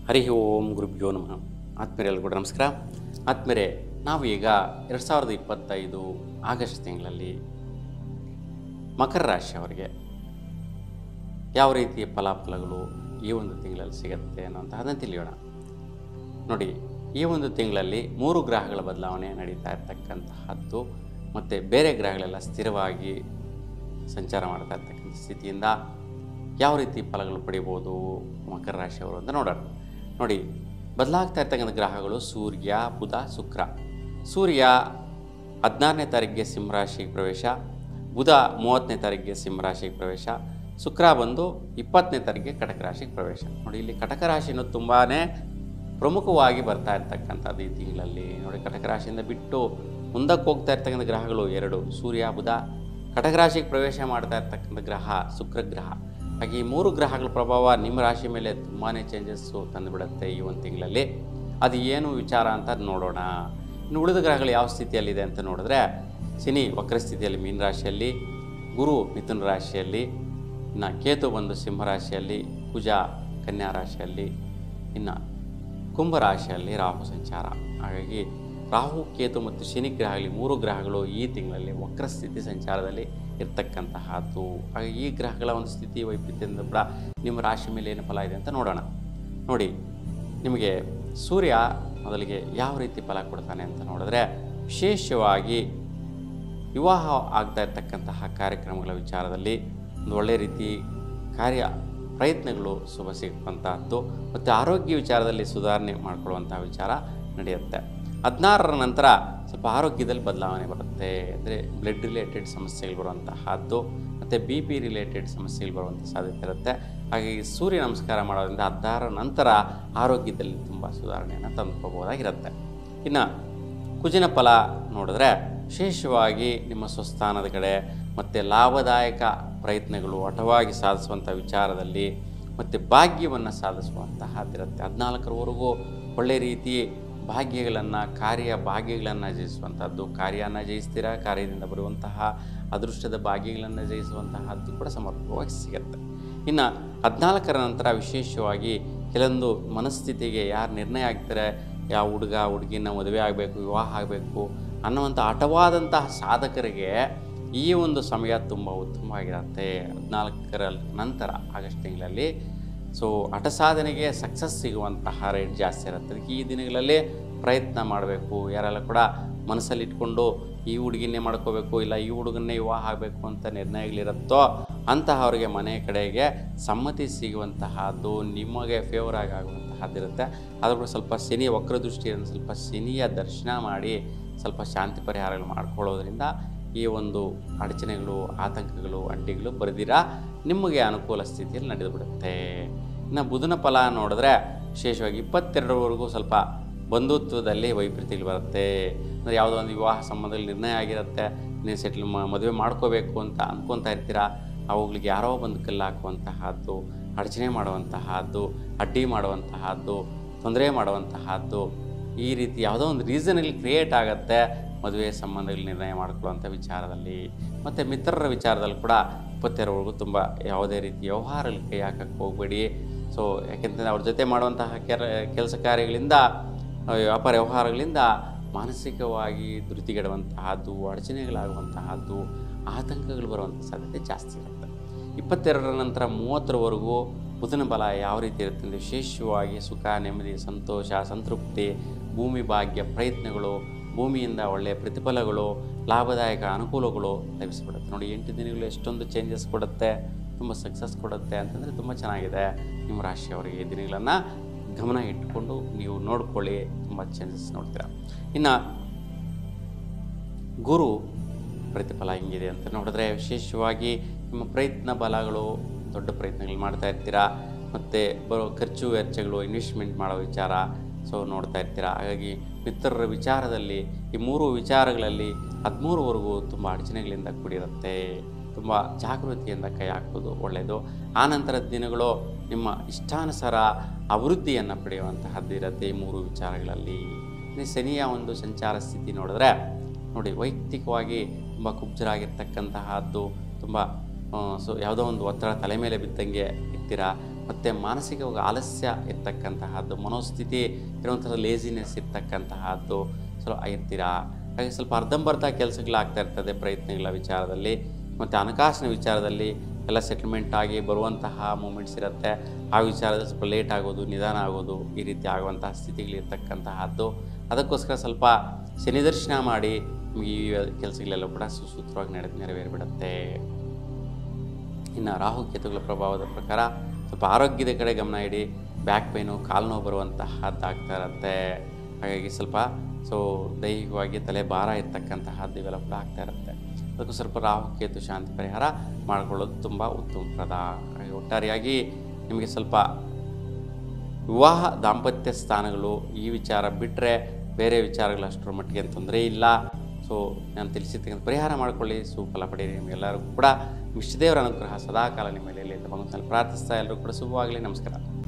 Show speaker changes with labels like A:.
A: ಹರಿ ಓಂ ಗುರುಭ್ಯೋ ನಮಃ. ಆತ್ಮೀಯರೆಲ್ಲರಿಗೂ ಕೂಡ ನಮಸ್ಕಾರ. ಆತ್ಮೀಯರೇ, ನಾವು ಈಗ 2025 ಆಗಸ್ಟ್ ತಿಂಗಳಲ್ಲಿ ಮಕರ ರಾಶಿಯವರಿಗೆ ಯಾವ ರೀತಿಯ ಫಲಾಫಲಗಳು ಈ ಒಂದು ತಿಂಗಳಲ್ಲಿ ಸಿಗುತ್ತೆ ಅನ್ನೋಂಥದ್ದನ್ನು ತಿಳಿಯೋಣ. ನೋಡಿ, ಈ ಒಂದು ತಿಂಗಳಲ್ಲಿ 3 ಗ್ರಹಗಳ ಬದಲಾವಣೆ ನಡೀತಾ ಇರ್ತಕ್ಕಂತಹದ್ದು ಮತ್ತು ಬೇರೆ ಗ್ರಹಗಳೆಲ್ಲ ಸ್ಥಿರವಾಗಿ ಸಂಚಾರ ಮಾಡ್ತಾ ಇರ್ತಕ್ಕಂಥ ಸ್ಥಿತಿಯಿಂದ ಯಾವ ರೀತಿ ಫಲಗಳು ಪಡಿಬೋದು ಮಕರ ರಾಶಿಯವರು ಅಂತ ನೋಡೋಣ. ನೋಡಿ, ಬದಲಾಗ್ತಾ ಇರ್ತಕ್ಕಂಥ ಗ್ರಹಗಳು ಸೂರ್ಯ, ಬುಧ, ಶುಕ್ರ. ಸೂರ್ಯ 16ನೇ ತಾರೀಕಿಗೆ ಸಿಂಹರಾಶಿಗೆ ಪ್ರವೇಶ, ಬುಧ 30ನೇ ತಾರೀಕಿಗೆ ಸಿಂಹರಾಶಿಗೆ ಪ್ರವೇಶ, ಶುಕ್ರ ಬಂದು 20ನೇ ತಾರೀಕಿಗೆ ಕಟಕ ರಾಶಿಗೆ ಪ್ರವೇಶ. ನೋಡಿ, ಇಲ್ಲಿ ಕಟಕ ರಾಶಿನೂ ತುಂಬಾ ಪ್ರಮುಖವಾಗಿ ಬರ್ತಾ ಇರ್ತಕ್ಕಂಥದ್ದು ಈ ತಿಂಗಳಲ್ಲಿ. ನೋಡಿ, ಕಟಕ ರಾಶಿಯಿಂದ ಬಿಟ್ಟು ಮುಂದಕ್ಕೆ ಹೋಗ್ತಾ ಇರ್ತಕ್ಕಂಥ ಗ್ರಹಗಳು 2, ಸೂರ್ಯ, ಬುಧ. ಕಟಕ ರಾಶಿಗೆ ಪ್ರವೇಶ ಮಾಡ್ತಾ ಇರ್ತಕ್ಕಂಥ ಗ್ರಹ ಶುಕ್ರ ಗ್ರಹ. ಹಾಗೆ ಈ 3 ಗ್ರಹಗಳ ಪ್ರಭಾವ ನಿಮ್ಮ ರಾಶಿ ಮೇಲೆ ತುಂಬಾ ಚೇಂಜಸ್ಸು ತಂದುಬಿಡುತ್ತೆ ಈ ಒಂದು ತಿಂಗಳಲ್ಲಿ. ಅದು ಏನು ವಿಚಾರ ಅಂತ ನೋಡೋಣ. ಇನ್ನು ಉಳಿದ ಗ್ರಹಗಳು ಯಾವ ಸ್ಥಿತಿಯಲ್ಲಿದೆ ಅಂತ ನೋಡಿದ್ರೆ, ಶನಿ ವಕ್ರಸ್ಥಿತಿಯಲ್ಲಿ ಮೀನ ರಾಶಿಯಲ್ಲಿ, ಗುರು ಮಿಥುನ ರಾಶಿಯಲ್ಲಿ, ಇನ್ನು ಕೇತು ಬಂದು ಸಿಂಹರಾಶಿಯಲ್ಲಿ, ಕುಜ ಕನ್ಯಾ ರಾಶಿಯಲ್ಲಿ, ಇನ್ನು ಕುಂಭರಾಶಿಯಲ್ಲಿ ರಾಹು ಸಂಚಾರ. ಹಾಗಾಗಿ ರಾಹು, ಕೇತು ಮತ್ತು ಶನಿ ಗ್ರಹಗಳಲ್ಲಿ 3 ಗ್ರಹಗಳು ಈ ತಿಂಗಳಲ್ಲಿ ವಕ್ರಸ್ಥಿತಿ ಸಂಚಾರದಲ್ಲಿ ಇರ್ತಕ್ಕಂತಹದ್ದು. ಹಾಗೆ ಈ ಗ್ರಹಗಳ ಒಂದು ಸ್ಥಿತಿ ವೈಪರೀತ್ಯದಿಂದ ಕೂಡ ನಿಮ್ಮ ರಾಶಿ ಮೇಲೆ ಏನು ಫಲ ಇದೆ ಅಂತ ನೋಡೋಣ. ನೋಡಿ, ನಿಮಗೆ ಸೂರ್ಯ ಮೊದಲಿಗೆ ಯಾವ ರೀತಿ ಫಲ ಕೊಡ್ತಾನೆ ಅಂತ ನೋಡಿದ್ರೆ, ವಿಶೇಷವಾಗಿ ವಿವಾಹ ಆಗ್ತಾ ಇರ್ತಕ್ಕಂತಹ ಕಾರ್ಯಕ್ರಮಗಳ ವಿಚಾರದಲ್ಲಿ ಒಂದು ಒಳ್ಳೆಯ ರೀತಿ ಕಾರ್ಯ ಪ್ರಯತ್ನಗಳು ಶುಭ ಸಿಗುವಂತಹದ್ದು ಮತ್ತು ಆರೋಗ್ಯ ವಿಚಾರದಲ್ಲಿ ಸುಧಾರಣೆ ಮಾಡಿಕೊಳ್ಳುವಂಥ ವಿಚಾರ ನಡೆಯುತ್ತೆ. 16ರ ನಂತರ ಸ್ವಲ್ಪ ಆರೋಗ್ಯದಲ್ಲಿ ಬದಲಾವಣೆ ಬರುತ್ತೆ. ಅಂದರೆ ಬ್ಲಡ್ ರಿಲೇಟೆಡ್ ಸಮಸ್ಯೆಗಳು ಬರುವಂತಹದ್ದು ಮತ್ತು BP ರಿಲೇಟೆಡ್ ಸಮಸ್ಯೆಗಳು ಬರುವಂಥ ಸಾಧ್ಯತೆ ಇರುತ್ತೆ. ಹಾಗಾಗಿ ಸೂರ್ಯ ನಮಸ್ಕಾರ ಮಾಡೋದ್ರಿಂದ 16ರ ನಂತರ ಆರೋಗ್ಯದಲ್ಲಿ ತುಂಬ ಸುಧಾರಣೆಯನ್ನು ತಂದುಕೋಬೋದಾಗಿರುತ್ತೆ. ಇನ್ನು ಕುಜಿನ ಫಲ ನೋಡಿದ್ರೆ, ವಿಶೇಷವಾಗಿ ನಿಮ್ಮ ಸ್ವಸ್ಥಾನದ ಕಡೆ ಮತ್ತು ಲಾಭದಾಯಕ ಪ್ರಯತ್ನಗಳು ಹಠವಾಗಿ ಸಾಧಿಸುವಂಥ ವಿಚಾರದಲ್ಲಿ ಮತ್ತು ಭಾಗ್ಯವನ್ನು ಸಾಧಿಸುವಂತಹದ್ದಿರುತ್ತೆ. 14ರವರೆಗೂ ಒಳ್ಳೆಯ ರೀತಿ ಭಾಗ್ಯಗಳನ್ನು ಭಾಗ್ಯಗಳನ್ನು ಜಯಿಸುವಂಥದ್ದು, ಕಾರ್ಯನ ಜಯಿಸ್ತೀರ, ಕಾರ್ಯದಿಂದ ಬರುವಂತಹ ಅದೃಷ್ಟದ ಭಾಗ್ಯಗಳನ್ನು ಜಯಿಸುವಂತಹದ್ದು ಕೂಡ ಸಮರ್ಪಕವಾಗಿ ಸಿಗುತ್ತೆ. ಇನ್ನು 14ರ ನಂತರ ವಿಶೇಷವಾಗಿ ಕೆಲವೊಂದು ಮನಸ್ಥಿತಿಗೆ ಯಾರು ನಿರ್ಣಯ ಆಗ್ತಾರೆ, ಯಾವ ಹುಡುಗ ಹುಡುಗಿನ ಮದುವೆ ಆಗಬೇಕು, ವಿವಾಹ ಆಗಬೇಕು ಅನ್ನುವಂಥ ಹಠವಾದಂತಹ ಸಾಧಕರಿಗೆ ಈ ಒಂದು ಸಮಯ ತುಂಬ ಉತ್ತಮವಾಗಿರುತ್ತೆ. 14ರ ನಂತರ ಆಗಸ್ಟ್ ತಿಂಗಳಲ್ಲಿ ಹಠ ಸಾಧನೆಗೆ ಸಕ್ಸಸ್ ಸಿಗುವಂತಹ ರೇಟ್ ಜಾಸ್ತಿ ಇರುತ್ತೆ. ಅದಕ್ಕೆ ಈ ದಿನಗಳಲ್ಲಿ ಪ್ರಯತ್ನ ಮಾಡಬೇಕು. ಯಾರೆಲ್ಲ ಕೂಡ ಮನಸ್ಸಲ್ಲಿ ಇಟ್ಕೊಂಡು ಈ ಹುಡುಗಿನೇ ಮಾಡ್ಕೋಬೇಕು, ಇಲ್ಲ ಈ ಹುಡುಗನ್ನೇ ವಿವಾಹ ಆಗಬೇಕು ಅಂತ ನಿರ್ಣಯಗಳಿರುತ್ತೋ ಅಂತಹವ್ರಿಗೆ ಮನೆ ಕಡೆಗೆ ಸಮ್ಮತಿ ಸಿಗುವಂತಹದ್ದು, ನಿಮಗೆ ಫೇವರ್ ಆಗುವಂತಹದ್ದಿರುತ್ತೆ. ಆದರೂ ಕೂಡ ಸ್ವಲ್ಪ ಶನಿ ವಕ್ರದೃಷ್ಟಿಯನ್ನು ಸ್ವಲ್ಪ ಶನಿಯ ದರ್ಶನ ಮಾಡಿ ಸ್ವಲ್ಪ ಶಾಂತಿ ಪರಿಹಾರಗಳು ಮಾಡ್ಕೊಳ್ಳೋದ್ರಿಂದ ಈ ಒಂದು ಅಡಚಣೆಗಳು, ಆತಂಕಗಳು, ಅಡ್ಡಿಗಳು ಬರೆದಿರ ನಿಮಗೆ ಅನುಕೂಲ ಸ್ಥಿತಿಯಲ್ಲಿ ನಡೆದುಬಿಡುತ್ತೆ. ಇನ್ನು ಬುಧನ ಫಲ ನೋಡಿದ್ರೆ, ವಿಶೇಷವಾಗಿ 22ರವರೆಗೂ ಸ್ವಲ್ಪ ಬಂಧುತ್ವದಲ್ಲಿ ವೈಪರೀತ್ಯಗಳು ಬರುತ್ತೆ. ಅಂದರೆ ಯಾವುದೋ ಒಂದು ವಿವಾಹ ಸಂಬಂಧದಲ್ಲಿ ನಿರ್ಣಯ ಆಗಿರುತ್ತೆ, ನೀವು ಮದುವೆ ಮಾಡ್ಕೋಬೇಕು ಅಂತ ಅಂದ್ಕೊತಾ ಇರ್ತೀರ. ಅವುಗಳಿಗೆ ಯಾರೋ ಬಂದು ಕಲ್ಲು ಹಾಕುವಂತಹದ್ದು, ಅಡಚಣೆ ಮಾಡುವಂತಹದ್ದು, ಅಡ್ಡಿ ಮಾಡುವಂತಹದ್ದು, ತೊಂದರೆ ಮಾಡುವಂತಹದ್ದು, ಈ ರೀತಿ ಯಾವುದೋ ಒಂದು ರೀಸನಲ್ಲಿ ಕ್ರಿಯೇಟ್ ಆಗುತ್ತೆ ಮದುವೆ ಸಂಬಂಧಗಳು ನಿರ್ಣಯ ಮಾಡ್ಕೊಳ್ಳುವಂಥ ವಿಚಾರದಲ್ಲಿ. ಮತ್ತು ಮಿತ್ರರ ವಿಚಾರದಲ್ಲಿ ಕೂಡ 22ರವರೆಗೂ ತುಂಬ ಯಾವುದೇ ರೀತಿ ವ್ಯವಹಾರಗಳಿಗೆ ಕೈ ಹಾಕಕ್ಕೆ ಹೋಗಬೇಡಿ. ಯಾಕೆಂತಂದರೆ ಅವ್ರ ಜೊತೆ ಮಾಡುವಂತಹ ಕೆಲಸ ಕಾರ್ಯಗಳಿಂದ, ವ್ಯಾಪಾರ ವ್ಯವಹಾರಗಳಿಂದ ಮಾನಸಿಕವಾಗಿ ಧೃತಿಗೆಡುವಂತಹದ್ದು, ಅಡಚಣೆಗಳಾಗುವಂತಹದ್ದು, ಆತಂಕಗಳು ಬರುವಂಥ ಸಾಧ್ಯತೆ ಜಾಸ್ತಿ ಇರುತ್ತೆ. 22ರ ನಂತರ 30ರವರೆಗೂ ಬುಧನ ಬಲ ಯಾವ ರೀತಿ ಇರುತ್ತೆ ಅಂದರೆ, ವಿಶೇಷವಾಗಿ ಸುಖ, ನೆಮ್ಮದಿ, ಸಂತೋಷ, ಸಂತೃಪ್ತಿ, ಭೂಮಿ ಭಾಗ್ಯ ಪ್ರಯತ್ನಗಳು, ಭೂಮಿಯಿಂದ ಒಳ್ಳೆಯ ಪ್ರತಿಫಲಗಳು, ಲಾಭದಾಯಕ ಅನುಕೂಲಗಳು ಲಭಿಸಿಬಿಡುತ್ತೆ. ನೋಡಿ, 8 ದಿನಗಳು ಎಷ್ಟೊಂದು ಚೇಂಜಸ್ ಕೊಡುತ್ತೆ, ತುಂಬ ಸಕ್ಸಸ್ ಕೊಡುತ್ತೆ ಅಂತಂದರೆ ತುಂಬ ಚೆನ್ನಾಗಿದೆ. ನಿಮ್ಮ ರಾಶಿಯವರಿಗೆ ಈ ದಿನಗಳನ್ನು ಗಮನ ಇಟ್ಟುಕೊಂಡು ನೀವು ನೋಡ್ಕೊಳ್ಳಿ, ತುಂಬ ಚೇಂಜಸ್ ನೋಡ್ತೀರ. ಇನ್ನು ಗುರು ಪ್ರತಿಫಲ ಹೆಂಗಿದೆ ಅಂತ ನೋಡಿದ್ರೆ, ವಿಶೇಷವಾಗಿ ನಿಮ್ಮ ಪ್ರಯತ್ನ ಬಲಗಳು, ದೊಡ್ಡ ಪ್ರಯತ್ನಗಳು ಮಾಡ್ತಾ ಇರ್ತೀರ ಮತ್ತು ಬರೋ ಖರ್ಚು ವೆಚ್ಚಗಳು, ಇನ್ವೆಸ್ಟ್ಮೆಂಟ್ ಮಾಡೋ ವಿಚಾರ ನೋಡ್ತಾ ಇರ್ತೀರ. ಹಾಗಾಗಿ ಮಿತ್ರರ ವಿಚಾರದಲ್ಲಿ ಈ 3 ವಿಚಾರಗಳಲ್ಲಿ 13ರವರೆಗೂ ತುಂಬ ಅಡಚಣೆಗಳಿಂದ ಕೂಡಿರುತ್ತೆ. ತುಂಬ ಜಾಗೃತಿಯಿಂದ ಕೈ ಹಾಕೋದು ಒಳ್ಳೆಯದು. ಆನಂತರದ ದಿನಗಳು ನಿಮ್ಮ ಇಷ್ಟಾನುಸಾರ ಅಭಿವೃದ್ಧಿಯನ್ನು ಪಡೆಯುವಂತಹದ್ದು ಇರುತ್ತೆ ಈ 3 ವಿಚಾರಗಳಲ್ಲಿ. ಶನಿಯ ಒಂದು ಸಂಚಾರ ಸ್ಥಿತಿ ನೋಡಿದ್ರೆ, ನೋಡಿ, ವೈಯಕ್ತಿಕವಾಗಿ ತುಂಬ ಕುಬ್ಜರಾಗಿರ್ತಕ್ಕಂತಹದ್ದು, ತುಂಬ ಯಾವುದೋ ಒಂದು ಒತ್ತಡ ತಲೆ ಮೇಲೆ ಬಿದ್ದಂಗೆ ಇರ್ತೀರ. ಮತ್ತು ಮಾನಸಿಕವಾಗಿ ಆಲಸ್ಯ ಇರ್ತಕ್ಕಂತಹದ್ದು, ಮನೋಸ್ಥಿತಿ ಇರುವಂಥದ್ದು, ಲೇಜಿನೆಸ್ ಇರ್ತಕ್ಕಂತಹದ್ದು ಸ್ವಲ್ಪ ಇರ್ತೀರಾ. ಹಾಗೆ ಸ್ವಲ್ಪ ಅರ್ಧಂಬರ್ಧ ಕೆಲಸಗಳಾಗ್ತಾ ಇರ್ತದೆ ಪ್ರಯತ್ನಗಳ ವಿಚಾರದಲ್ಲಿ, ಮತ್ತು ಹಣಕಾಸಿನ ವಿಚಾರದಲ್ಲಿ ಎಲ್ಲ ಸೆಟಲ್ಮೆಂಟ್ ಆಗಿ ಬರುವಂತಹ ಮೂಮೆಂಟ್ಸ್ ಇರುತ್ತೆ. ಆ ವಿಚಾರದಲ್ಲಿ ಸ್ವಲ್ಪ ಲೇಟ್ ಆಗೋದು, ನಿಧಾನ ಆಗೋದು, ಈ ರೀತಿ ಆಗುವಂತಹ ಸ್ಥಿತಿಗಳಿರ್ತಕ್ಕಂತಹದ್ದು. ಅದಕ್ಕೋಸ್ಕರ ಸ್ವಲ್ಪ ಶನಿ ದರ್ಶನ ಮಾಡಿ ನಿಮಗೆ ಈ ಕೆಲಸಗಳೆಲ್ಲ ಕೂಡ ಸುಸೂತ್ರವಾಗಿ ನೆರವೇರಿಬಿಡುತ್ತೆ. ಇನ್ನು ರಾಹು ಕೇತುಗಳ ಪ್ರಭಾವದ ಪ್ರಕಾರ ಸ್ವಲ್ಪ ಆರೋಗ್ಯದ ಕಡೆ ಗಮನ ಇಡಿ. ಬ್ಯಾಕ್ ಪೇನು, ಕಾಲು ನೋವು ಬರುವಂತಹದ್ದಾಗ್ತಾ ಇರುತ್ತೆ. ಹಾಗಾಗಿ ಸ್ವಲ್ಪ ದೈಹಿಕವಾಗಿ ತಲೆ ಭಾರ ಇರ್ತಕ್ಕಂತಹದ್ದು ಇವೆಲ್ಲ ಕೂಡ ಆಗ್ತಾ ಇರುತ್ತೆ. ಅದಕ್ಕೂ ಸ್ವಲ್ಪ ರಾಹು ಕೇತು ಶಾಂತಿ ಪರಿಹಾರ ಮಾಡಿಕೊಳ್ಳೋದು ತುಂಬ ಉತ್ತಮಪ್ರದ. ಹಾಗೆ ಒಟ್ಟಾರೆಯಾಗಿ ನಿಮಗೆ ಸ್ವಲ್ಪ ವಿವಾಹ, ದಾಂಪತ್ಯ ಸ್ಥಾನಗಳು ಈ ವಿಚಾರ ಬಿಟ್ಟರೆ ಬೇರೆ ವಿಚಾರಗಳು ಅಷ್ಟರ ಮಟ್ಟಿಗೆ ತೊಂದರೆ ಇಲ್ಲ. ನಾನು ತಿಳಿಸಿರ್ತಕ್ಕಂಥ ಪರಿಹಾರ ಮಾಡಿಕೊಳ್ಳಿ, ಸುಫಲ ಪಡೆಯಿರಿ. ನಿಮಗೆಲ್ಲರಿಗೂ ಕೂಡ ಇಷ್ಟದೇವರ ಅನುಗ್ರಹ ಸದಾಕಾಲ ನಿಮ್ಮ ಮೇಲೆ ಭಗವಂತನಲ್ಲಿ ಪ್ರಾರ್ಥಿಸ್ತಾ ಎಲ್ಲರೂ ಕೂಡ ಶುಭವಾಗಲಿ. ನಮಸ್ಕಾರ.